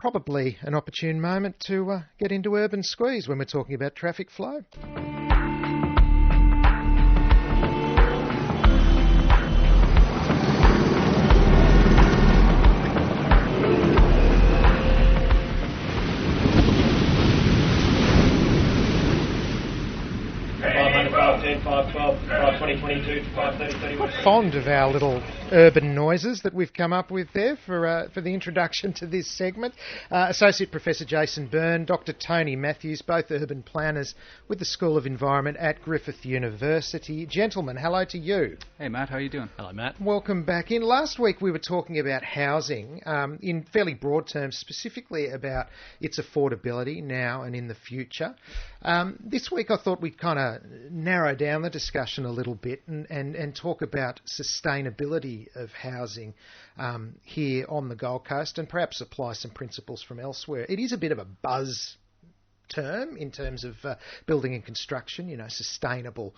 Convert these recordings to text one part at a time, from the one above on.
Probably an opportune moment to get into urban squeeze when we're talking about traffic flow. Fond of our little urban noises that we've come up with there for the introduction to this segment. Associate Professor Jason Byrne, Dr Tony Matthews, both urban planners with the School of Environment at Griffith University. Gentlemen, hello to you. Hey Matt, how are you doing? Hello Matt. Welcome back in. Last week we were talking about housing in fairly broad terms, specifically about its affordability now and in the future. This week I thought we'd kind of narrow down the discussion a little bit and talk about sustainability of housing here on the Gold Coast and perhaps apply some principles from elsewhere. It is a bit of a buzz term in terms of building and construction, sustainable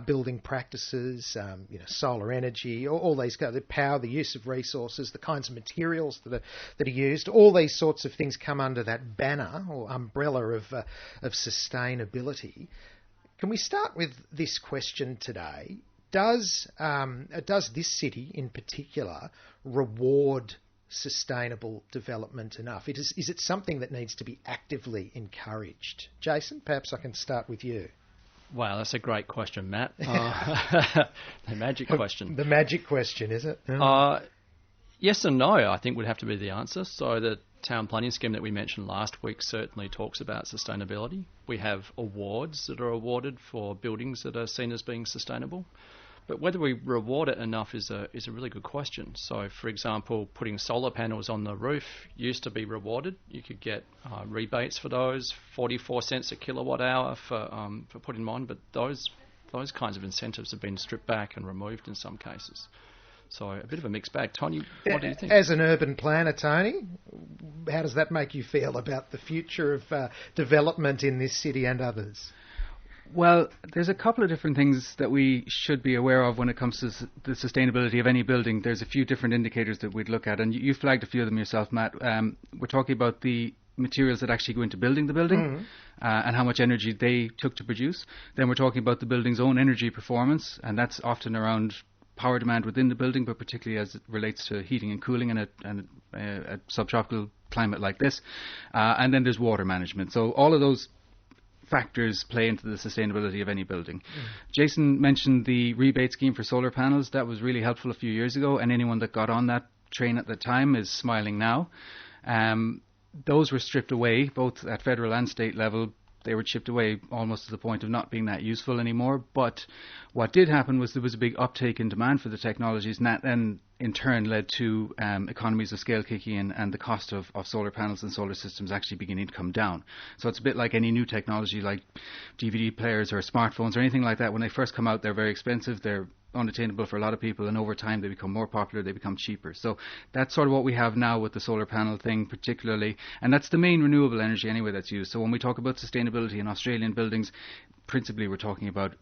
building practices, solar energy, all these, the power, the use of resources, the kinds of materials that are used, all these sorts of things come under that banner or umbrella of sustainability. Can we start with this question today? Does this city in particular reward sustainable development enough? Is it something that needs to be actively encouraged? Jason, perhaps I can start with you. Wow, that's a great question, Matt. The magic question. The magic question, is it? Yes and no, I think would have to be the answer. So the town planning scheme that we mentioned last week certainly talks about sustainability. We have awards that are awarded for buildings that are seen as being sustainable. But whether we reward it enough is a really good question. So, for example, putting solar panels on the roof used to be rewarded. You could get rebates for those, 44 cents a kilowatt hour for putting them on. But those kinds of incentives have been stripped back and removed in some cases. So a bit of a mixed bag. Tony, what do you think? As an urban planner, Tony, how does that make you feel about the future of development in this city and others? Well, there's a couple of different things that we should be aware of when it comes to the sustainability of any building. There's a few different indicators that we'd look at, and you flagged a few of them yourself, Matt. We're talking about the materials that actually go into building the building and how much energy they took to produce. Then we're talking about the building's own energy performance, and that's often around power demand within the building, but particularly as it relates to heating and cooling in a subtropical climate like this. And then there's water management. So all of those factors play into the sustainability of any building. Jason mentioned the rebate scheme for solar panels. That was really helpful a few years ago, and anyone that got on that train at the time is smiling now. Those were stripped away, both at federal and state level. They were chipped away almost to the point of not being that useful anymore. But what did happen was there was a big uptake in demand for the technologies, and that then in turn led to economies of scale kicking in, and the cost of solar panels and solar systems actually beginning to come down. So it's a bit like any new technology like DVD players or smartphones or anything like that. When they first come out, they're very expensive, they're unattainable for a lot of people, and over time they become more popular, they become cheaper. So that's sort of what we have now with the solar panel thing particularly, and that's the main renewable energy anyway that's used. So when we talk about sustainability in Australian buildings, principally we're talking about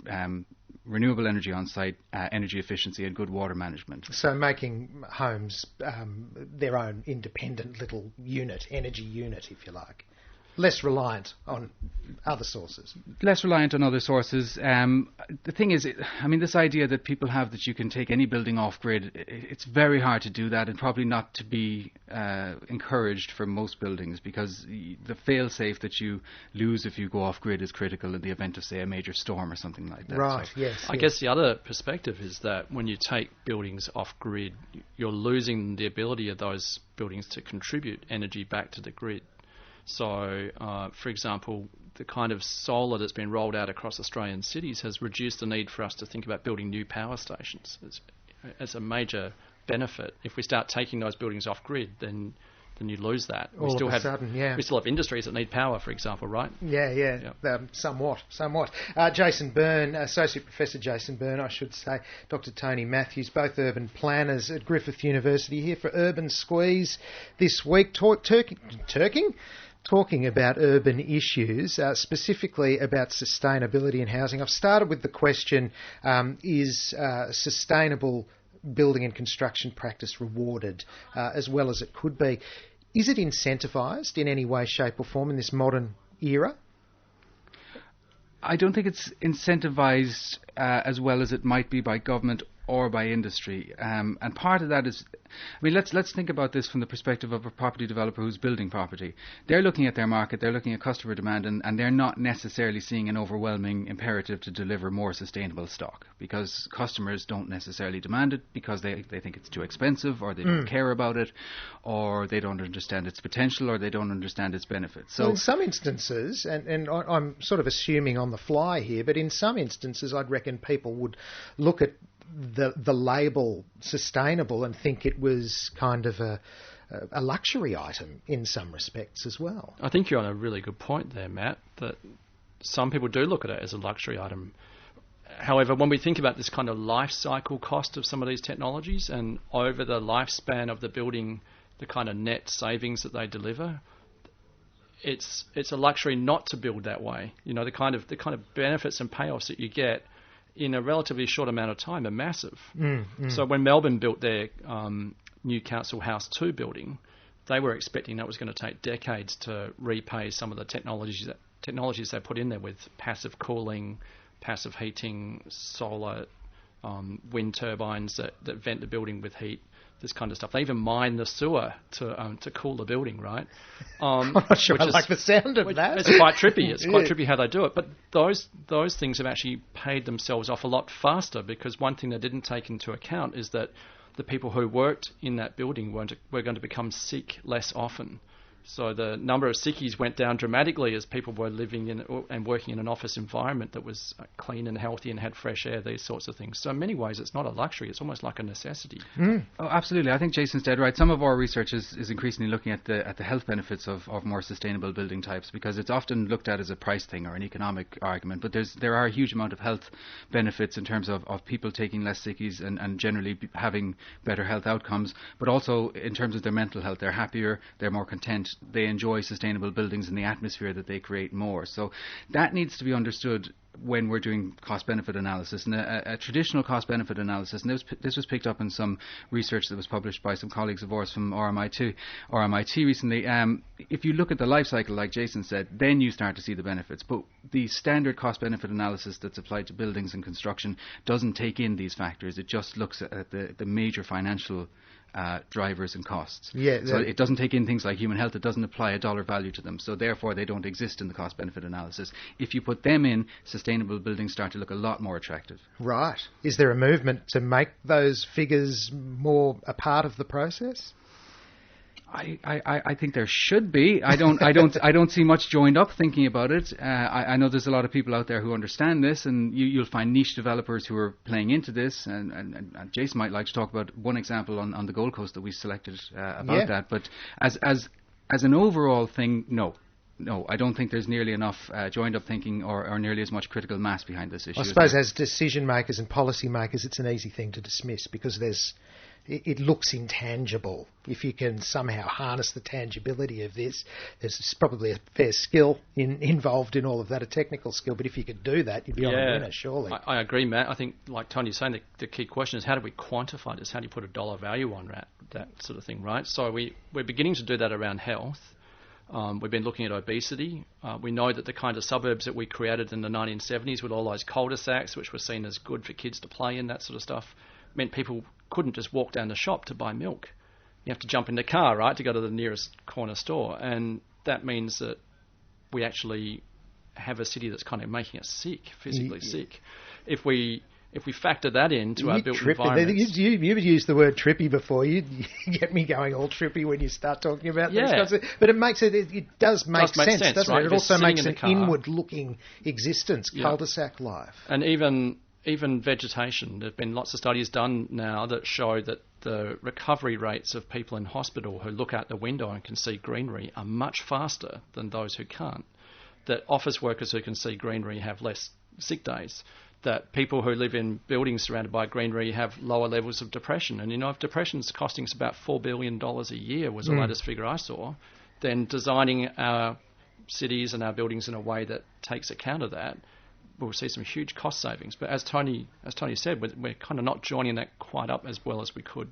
renewable energy on site, energy efficiency and good water management. So making homes their own independent little unit, energy unit if you like. Less reliant on other sources. Less reliant on other sources. The thing is, this idea that people have that you can take any building off grid, it's very hard to do that, and probably not to be encouraged for most buildings, because the fail-safe that you lose if you go off grid is critical in the event of, say, a major storm or something like that. Right, so yes. I guess the other perspective is that when you take buildings off grid, you're losing the ability of those buildings to contribute energy back to the grid. So, for example, the kind of solar that's been rolled out across Australian cities has reduced the need for us to think about building new power stations. It's a major benefit. If we start taking those buildings off grid, then you lose that. We still have industries that need power, for example, right? Yeah. Somewhat. Jason Byrne, Associate Professor Jason Byrne, I should say, Dr Tony Matthews, both urban planners at Griffith University, here for Urban Squeeze this week, talking about urban issues, specifically about sustainability in housing. I've started with the question, is sustainable building and construction practice rewarded as well as it could be? Is it incentivised in any way, shape or form in this modern era? I don't think it's incentivised as well as it might be by government or by industry. And part of that is, let's think about this from the perspective of a property developer who's building property. They're looking at their market, they're looking at customer demand, and they're not necessarily seeing an overwhelming imperative to deliver more sustainable stock, because customers don't necessarily demand it because they think it's too expensive, or they don't care about it, or they don't understand its potential, or they don't understand its benefits. So in some instances, and I'm sort of assuming on the fly here, but in some instances I'd reckon people would look at the label sustainable and think it was kind of a luxury item in some respects as well. I think you're on a really good point there, Matt, that some people do look at it as a luxury item. However, when we think about this kind of life cycle cost of some of these technologies, and over the lifespan of the building, the kind of net savings that they deliver, it's a luxury not to build that way. You know, the kind of benefits and payoffs that you get in a relatively short amount of time are massive. So when Melbourne built their new Council House 2 building, they were expecting that was going to take decades to repay some of the technologies they put in there, with passive cooling, passive heating, solar, wind turbines that vent the building with heat, this kind of stuff. They even mine the sewer to cool the building, right? I'm not sure I like the sound of that. It's quite trippy. It's quite trippy how they do it. But those things have actually paid themselves off a lot faster, because one thing they didn't take into account is that the people who worked in that building were going to become sick less often. So the number of sickies went down dramatically as people were living in and working in an office environment that was clean and healthy and had fresh air, these sorts of things. So in many ways, it's not a luxury. It's almost like a necessity. Oh, absolutely. I think Jason's dead right. Some of our research is increasingly looking at the health benefits of more sustainable building types, because it's often looked at as a price thing or an economic argument. But there are a huge amount of health benefits in terms of people taking less sickies and generally having better health outcomes, but also in terms of their mental health. They're happier, they're more content, they enjoy sustainable buildings and the atmosphere that they create more. So that needs to be understood when we're doing cost-benefit analysis. And a traditional cost-benefit analysis, and this was picked up in some research that was published by some colleagues of ours from RMIT recently. If you look at the life cycle, like Jason said, then you start to see the benefits. But the standard cost-benefit analysis that's applied to buildings and construction doesn't take in these factors. It just looks at the major financial drivers and costs. So it doesn't take in things like human health. It doesn't apply a dollar value to them. So therefore, they don't exist in the cost-benefit analysis. If you put them in, sustainable buildings start to look a lot more attractive. Right. Is there a movement to make those figures more a part of the process? I think there should be. I don't see much joined up thinking about it. I know there's a lot of people out there who understand this, and you'll find niche developers who are playing into this. And Jason might like to talk about one example on the Gold Coast that we selected about that. But as an overall thing, no, I don't think there's nearly enough joined up thinking or nearly as much critical mass behind this issue. I suppose as decision makers and policy makers, it's an easy thing to dismiss because it looks intangible. If you can somehow harness the tangibility of this, there's probably a fair skill involved in all of that, a technical skill. But if you could do that, you'd be on a winner, surely. I agree, Matt. I think, like Tony's saying, the key question is how do we quantify this? How do you put a dollar value on that sort of thing, right? So we're beginning to do that around health. We've been looking at obesity. We know that the kind of suburbs that we created in the 1970s with all those cul-de-sacs, which were seen as good for kids to play in, that sort of stuff, meant people couldn't just walk down the shop to buy milk. You have to jump in the car, right, to go to the nearest corner store. And that means that we actually have a city that's kind of making us sick, physically sick. If we factor that into our built environments... You've used the word trippy before. You get me going all trippy when you start talking about these kinds of... But it does make sense, doesn't right? it? It also makes an inward-looking existence, cul-de-sac life. And even vegetation. There have been lots of studies done now that show that the recovery rates of people in hospital who look out the window and can see greenery are much faster than those who can't. That office workers who can see greenery have less sick days. That people who live in buildings surrounded by greenery have lower levels of depression. And, if depression's costing us about $4 billion a year was the latest figure I saw, then designing our cities and our buildings in a way that takes account of that we'll see some huge cost savings. But as Tony said, we're kind of not joining that quite up as well as we could.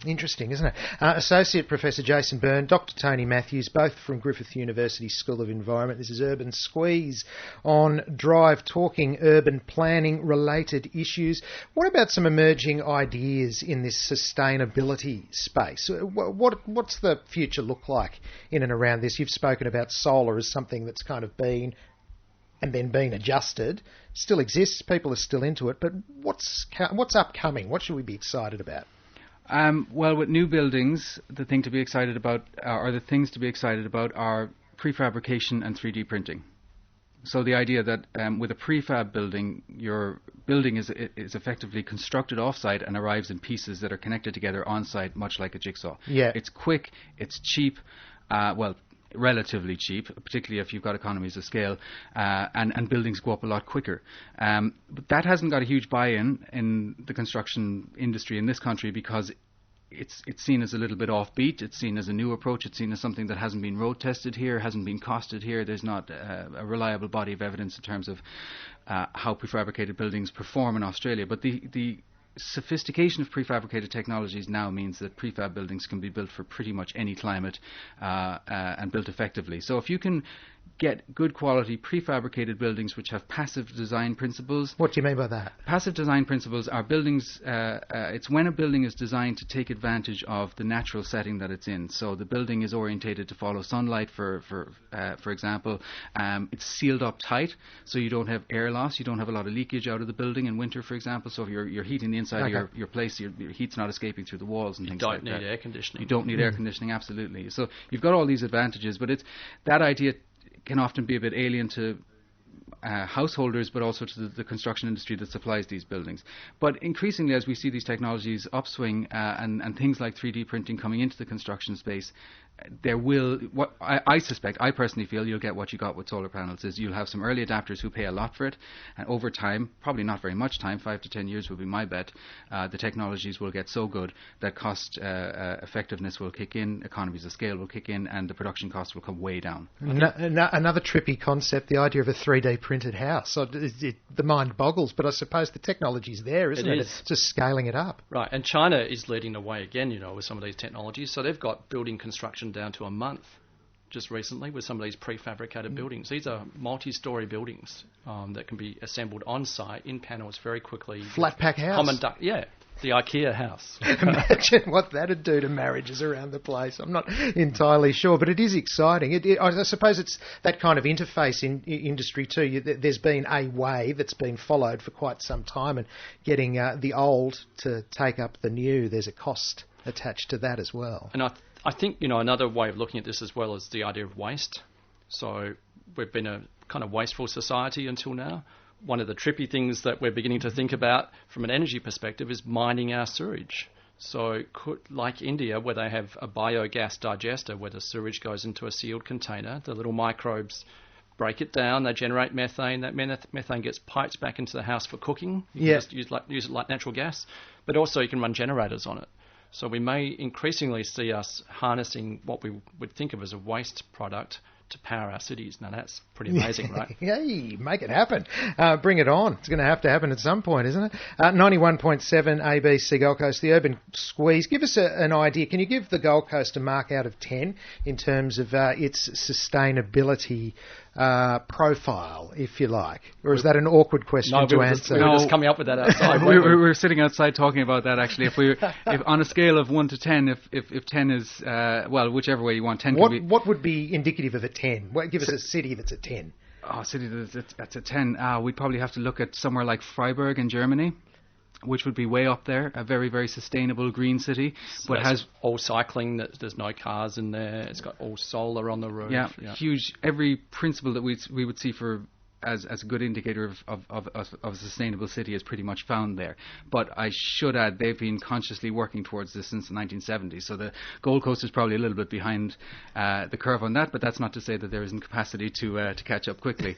Interesting, isn't it? Associate Professor Jason Byrne, Dr. Tony Matthews, both from Griffith University School of Environment. This is Urban Squeeze on Drive, talking urban planning related issues. What about some emerging ideas in this sustainability space? What's the future look like in and around this? You've spoken about solar as something that's kind of been and then been adjusted, still exists, people are still into it, but what's upcoming? What should we be excited about? Well, with new buildings, the things to be excited about are prefabrication and 3D printing. So the idea that with a prefab building, your building is effectively constructed off-site and arrives in pieces that are connected together on-site, much like a jigsaw. Yeah. It's quick, it's cheap, relatively cheap, particularly if you've got economies of scale, and buildings go up a lot quicker. But that hasn't got a huge buy-in in the construction industry in this country because it's seen as a little bit offbeat. It's seen as a new approach. It's seen as something that hasn't been road tested here, hasn't been costed here. There's not a reliable body of evidence in terms of how prefabricated buildings perform in Australia. But the sophistication of prefabricated technologies now means that prefab buildings can be built for pretty much any climate and built effectively. So if you can get good quality prefabricated buildings which have passive design principles. What do you mean by that? Passive design principles are buildings, it's when a building is designed to take advantage of the natural setting that it's in. So the building is orientated to follow sunlight, for example. It's sealed up tight, so you don't have air loss, you don't have a lot of leakage out of the building in winter, for example. So if you're heating the inside of your place, your heat's not escaping through the walls and things like that. You don't need air conditioning. You don't need air conditioning, absolutely. So you've got all these advantages, but it's that idea can often be a bit alien to householders, but also to the construction industry that supplies these buildings. But increasingly, as we see these technologies upswing and things like 3D printing coming into the construction space, there will, what I suspect, I personally feel you'll get what you got with solar panels, is you'll have some early adapters who pay a lot for it, and over time, probably not very much time, 5 to 10 years would be my bet, the technologies will get so good that cost effectiveness will kick in, economies of scale will kick in, and the production costs will come way down. Another trippy concept, the idea of a 3D printed house. The mind boggles, but I suppose the technology's there, isn't it? It's just scaling it up. Right, and China is leading the way again, with some of these technologies. So they've got building construction down to a month just recently with some of these prefabricated buildings. These are multi-storey buildings that can be assembled on-site in panels very quickly. Flat pack house. The IKEA house. Imagine what that'd do to marriages around the place. I'm not entirely sure, but it is exciting. I suppose it's that kind of interface in industry too. There's been a way that's been followed for quite some time, and getting the old to take up the new, there's a cost attached to that as well. And I think, another way of looking at this as well is the idea of waste. So we've been a kind of wasteful society until now. One of the trippy things that we're beginning to think about from an energy perspective is mining our sewage. So like India, where they have a biogas digester where the sewage goes into a sealed container, the little microbes break it down, they generate methane. That methane gets piped back into the house for cooking. You can just use it like natural gas, but also you can run generators on it. So we may increasingly see us harnessing what we would think of as a waste product to power our cities. Now that's pretty amazing, right? Hey, make it happen. Bring it on. It's going to happen at some point, isn't it? 91.7 ABC Gold Coast, the Urban Squeeze. Give us an idea. Can you give the Gold Coast a mark out of 10 in terms of its sustainability profile, if you like? Or is that an awkward question to answer? We were just coming up with that outside. we were sitting outside talking about that, actually. If on a scale of 1 to 10, if 10 is, whichever way you want, 10 can be... What would be indicative of a 10? Give us a city that's a 10. Oh, a city that's a 10. We'd probably have to look at somewhere like Freiburg in Germany, which would be way up there, a very, very sustainable green city. So but has all cycling, there's no cars in there, it's got all solar on the roof. Yeah. Huge. Every principle that we would see for as a good indicator of a sustainable city is pretty much found there. But I should add, they've been consciously working towards this since the 1970s. So the Gold Coast is probably a little bit behind the curve on that, but that's not to say that there isn't capacity to catch up quickly.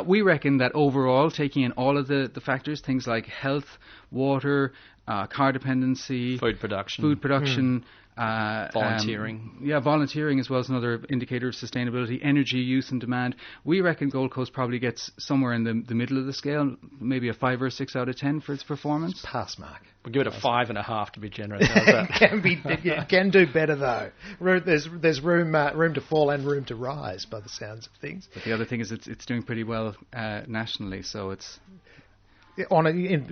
We reckon that overall, taking in all of the factors, things like health, water, car dependency, food production, Volunteering. Volunteering as well is another indicator of sustainability. Energy use and demand. We reckon Gold Coast probably gets somewhere in the middle of the scale, maybe a 5 or 6 out of 10 for its performance. Pass mark. We'll give it a 5.5 to be generous. How's that? It can do better though. There's room to fall and room to rise by the sounds of things. But the other thing is it's doing pretty well nationally, so it's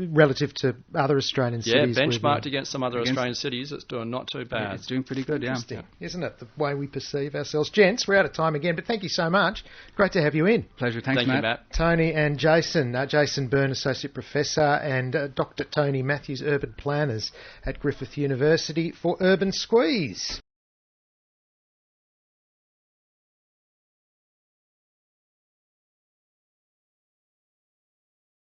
relative to other Australian cities. Yeah, benchmarked against some other Australian cities, it's doing not too bad. It's doing pretty good, Interesting, isn't it? The way we perceive ourselves. Gents, we're out of time again, but thank you so much. Great to have you in. Pleasure. Thank you, Matt. Matt. Tony and Jason. Jason Byrne, Associate Professor, and Dr. Tony Matthews, Urban Planners at Griffith University for Urban Squeeze.